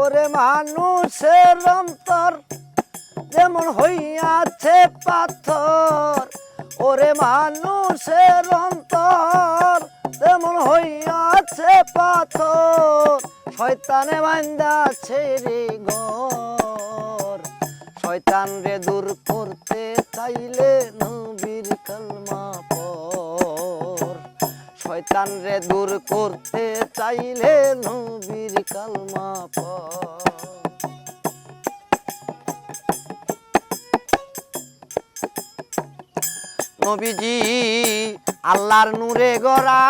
ওরে মানুষের অন্তর যেমন হইয়াছে পাথর, ওরে মানুষের অন্তর যেমন হইয়াছে পাথর, শয়তানে বান্ধাছে রে ঘর। শয়তান রে দূর করতে চাইলে নবীর কালমা পড়, শয়তান রে দূর করতে চাইলে নবীর কালমা পড়। নবীজি আল্লাহর নূরে গড়া,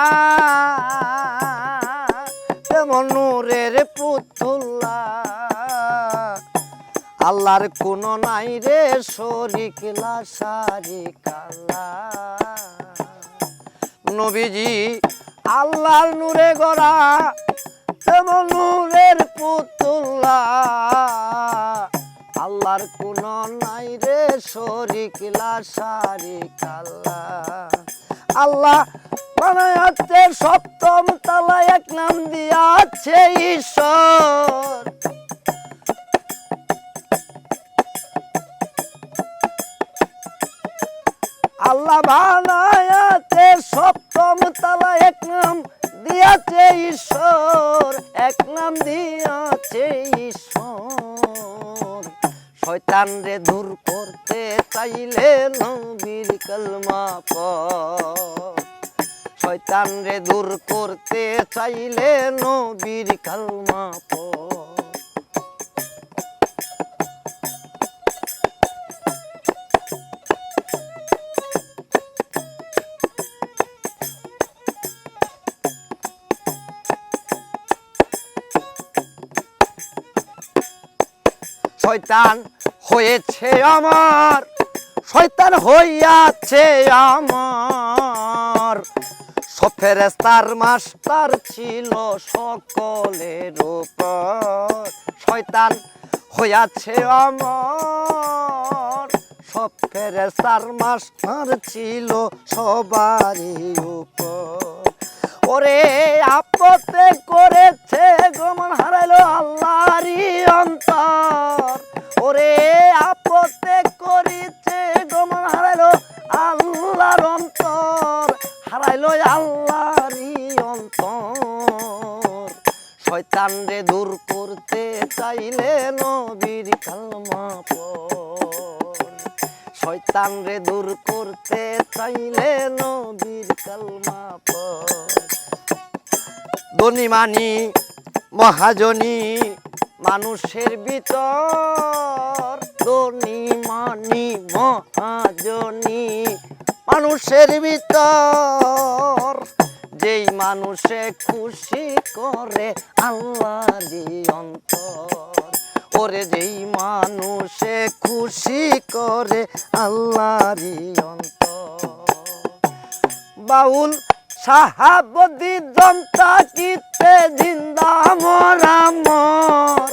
তেমন নূরের পুতুল্লা, আল্লাহর কোন নাই রে শরীক লা শারিক আল্লাহ। নবীজি আল্লাহর নূরে গড়া, তেমন নূরের পুতুল্লা, আল্লাহর কোন নাই রে শরীক লা শারিক আল্লাহ। আল্লাহ বানায়াতে সপ্তম তালা, এক নাম দিয়াছে ঈশ্বর। আল্লাহ বানায়াতে সপ্তম তালা, এক নাম দিয়াছে ঈশ্বর, এক নাম দিয়াছে ঈশ্বর। শয়তান রে দূর করতে চাইলে নবীর কালমা পড়, শয়তান রে দূর করতে চাইলে নবীর কালমা পড়। শয়তান হয়েছে আমার, শয়তান হইয়াছে আমার, সব ফেরেশতার মাস্টার ছিল সকলের উপর। শয়তান হইয়াছে আমার, সব ফেরেশতার মাস্টার ছিল সবারই উপর। ওরে আপতে করেছে গমন, হারাইলো আল্লাহরই অন্তর। ওরে আপতে করেছে গমন, হারাইলো আল্লাহর অন্তর, হারাইলো আল্লাহরই অন্তর। শয়তান রে দূর করতে চাইলে নবীর কালমা পড়, শয়তান রে দূর করতে চাইলে নবীর কালমা পড়। ধনী মানি মহাজনী মানুষের ভিতর, ধনী মানি মহাজনী মানুষের ভিতর, যেই মানুষে খুশি করে আল্লাহরই অন্তর। ওরে যেই মানুষে খুশি করে আল্লাহরই অন্তর। বাউল সাহাবদি জনতা কিতে জিন্দা মরা মর,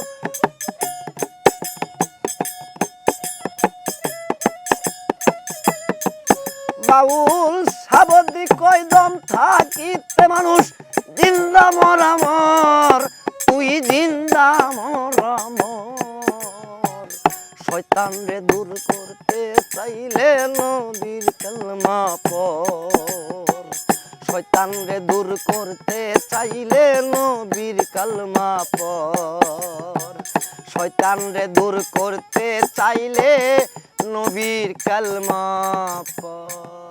বাউল সাহাবদি কয় দম থাকিতে মানুষ জিন্দা মরা মর, তুই জিন্দা মরা মর। শয়তান রে দূর করতে চাইলে নবীর কালমা পড়, শয়তান রে দূর করতে চাইলে নবীর কালমা পড়, শয়তান রে দূর করতে চাইলে নবীর কালমা পড়।